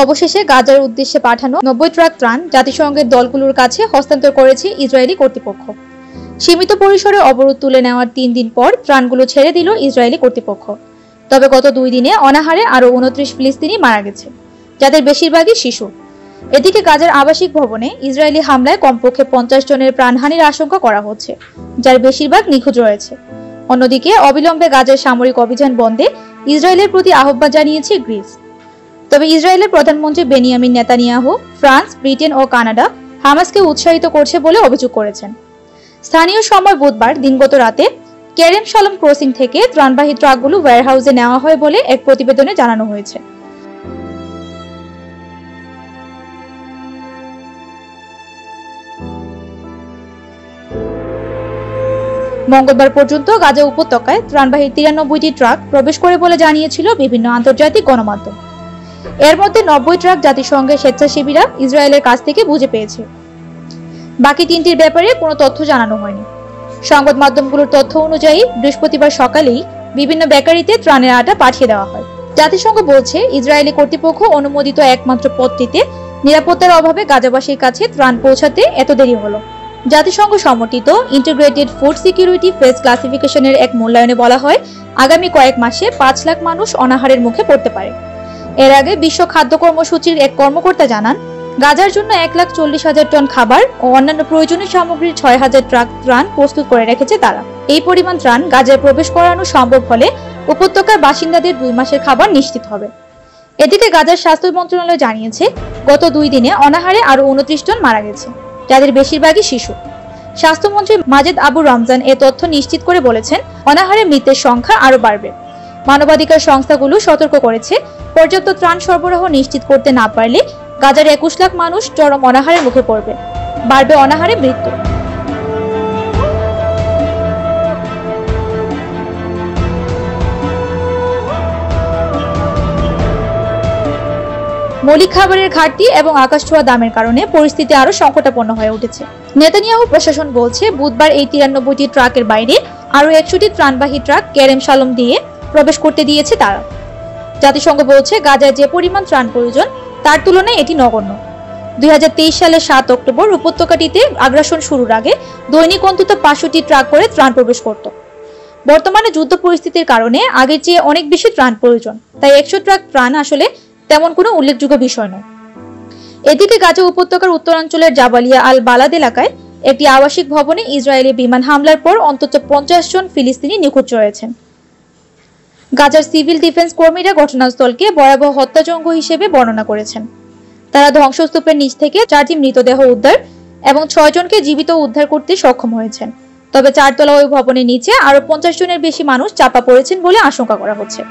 অবশেষে গাজার উদ্দেশ্যে পাঠানো 90 ট্রাক ত্রাণ জাতিসংঘের দলগুলোর কাছে হস্তান্তর করেছে ইসরায়েলি কর্তৃপক্ষ। সীমিত পরিসরে অবরোধ তুলে নেওয়ার 3 দিন পর ত্রাণগুলো ছেড়ে দিল ইসরায়েলি কর্তৃপক্ষ। তবে গত 2 দিনে অনাহারে আরও 29 ফিলিস্তিনি মারা গেছে, যাদের বেশিরভাগই শিশু। এদিকে গাজার আবাসিক ভবনে ইসরায়েলি হামলায় কমপক্ষে 50 জনের প্রাণহানির আশঙ্কা করা হচ্ছে, যার বেশিরভাগ নিখোঁজ রয়েছে। অন্যদিকে অবিলম্বে গাজার সামরিক অভিযান বন্ধে ইসরায়েলের প্রতি আহ্বান জানিয়েছে গ্রিস। তবে ইসরায়েলের প্রধানমন্ত্রী বেনিয়ামিন নেতানিয়াহু ফ্রান্স, ব্রিটেন ও কানাডা হামাসকে উৎসাহিত করছে বলে অভিযোগ করেছেন। স্থানীয় সময় বুধবার দিনগত রাতে কেরেম শালোম ক্রসিং থেকে ত্রাণবাহী ট্রাকগুলো ওয়্যারহাউসে নেওয়া হয় বলে এক প্রতিবেদনে জানানো হয়েছে। মঙ্গলবার পর্যন্ত গাজা উপত্যকায় ত্রাণবাহী 93টি ট্রাক প্রবেশ করে বলে জানিয়েছিল বিভিন্ন আন্তর্জাতিক গণমাধ্যম। এর মধ্যে 90 ট্রাক জাতিসংঘের স্বেচ্ছাসেবীরা ইসরায়েলের কাছ থেকে বুঝে পেয়েছে। বাকি 3টির ব্যাপারে কোনো তথ্য জানানো হয়নি। সংবাদ মাধ্যমগুলোর তথ্য অনুযায়ী বৃহস্পতিবার সকালেই বিভিন্ন বেকারিতে ত্রাণের আটা পাঠিয়ে দেওয়া হয়। জাতিসংঘ বলছে, ইসরায়েলি কর্তৃপক্ষ অনুমোদিত একমাত্র পথটিতে নিরাপত্তার অভাবে গাজাবাসীর কাছে ত্রাণ পৌঁছাতে এত দেরি হলো। জাতিসংঘ সমর্থিত ইন্টিগ্রেটেড ফুড সিকিউরিটি ফেজ ক্লাসিফিকেশনের এক মূল্যায়নে বলা হয়, আগামী কয়েক মাসে 5 লাখ মানুষ অনাহারের মুখে পড়তে পারে। এর আগে বিশ্ব খাদ্য কর্মসূচির এক কর্মকর্তা জানান, গাজার জন্য 1,40,000 টন খাবার ও অন্যান্য প্রয়োজনীয় সামগ্রীর 6,000 ট্রাক ত্রাণ প্রস্তুত করে রেখেছে তারা। এই পরিমাণ ত্রাণ গাজায় প্রবেশ করানো সম্ভব হলে উপত্যকার বাসিন্দাদের 2 মাসের খাবার নিশ্চিত হবে। এদিকে গাজার স্বাস্থ্য মন্ত্রণালয় জানিয়েছে, গত 2 দিনে অনাহারে আরও 29 জন মারা গেছে, যাদের বেশিরভাগই শিশু। স্বাস্থ্যমন্ত্রী মাজেদ আবু রমজান এ তথ্য নিশ্চিত করে বলেছেন, অনাহারে মৃতের সংখ্যা আরও বাড়বে। মানবাধিকার সংস্থাগুলো সতর্ক করেছে, পর্যাপ্ত ত্রাণ সরবরাহ নিশ্চিত করতে না পারলে গাজার 21 লাখ মানুষ চরম অনাহারের মুখে পড়বে, বাড়বে অনাহারে মৃত্যু। মৌলিক খাবারের ঘাটতি এবং আকাশছোঁয়া দামের কারণে পরিস্থিতি আরো সংকটাপন্ন হয়ে উঠেছে। নেতানিয়াহু প্রশাসন বলছে, বুধবার এই 93টি ট্রাকের বাইরে আরো 100টি ত্রাণবাহী ট্রাক কেরেম শালোম দিয়ে প্রবেশ করতে দিয়েছে তারা। জাতিসংঘ বলছে, গাজায় যে পরিমাণ ত্রাণ প্রয়োজন তার তুলনায় এটি নগণ্য। 2023 সালের 7 অক্টোবর উপত্যকাটিতে আগ্রাসন শুরুর আগে দৈনিক অন্তত 500টি ট্রাক করে ত্রাণ প্রবেশ করত। বর্তমানে যুদ্ধ পরিস্থিতির কারণে আগের চেয়ে অনেক বেশি ত্রাণ প্রয়োজন, তাই 100 ট্রাক ত্রাণ আসলে তেমন কোনো উল্লেখযোগ্য বিষয় নয়। এদিকে গাজা উপত্যকার উত্তরাঞ্চলের জাবালিয়া আল বালাদ এলাকায় একটি আবাসিক ভবনে ইসরায়েলি বিমান হামলার পর অন্তত 50 জন ফিলিস্তিনি নিখোঁজ রয়েছেন। গাজার সিভিল ডিফেন্স কর্মীরা ঘটনাস্থলকে ভয়াবহ হত্যাযজ্ঞ হিসেবে বর্ণনা করেছেন। তারা ধ্বংসস্তূপের নিচ থেকে 4টি মৃতদেহ উদ্ধার এবং 6 জনকে জীবিত উদ্ধার করতে সক্ষম হয়েছেন। তবে 4 তলা ওই ভবনের নিচে আরো 50 জনের বেশি মানুষ চাপা পড়েছেন বলে আশঙ্কা করা হচ্ছে।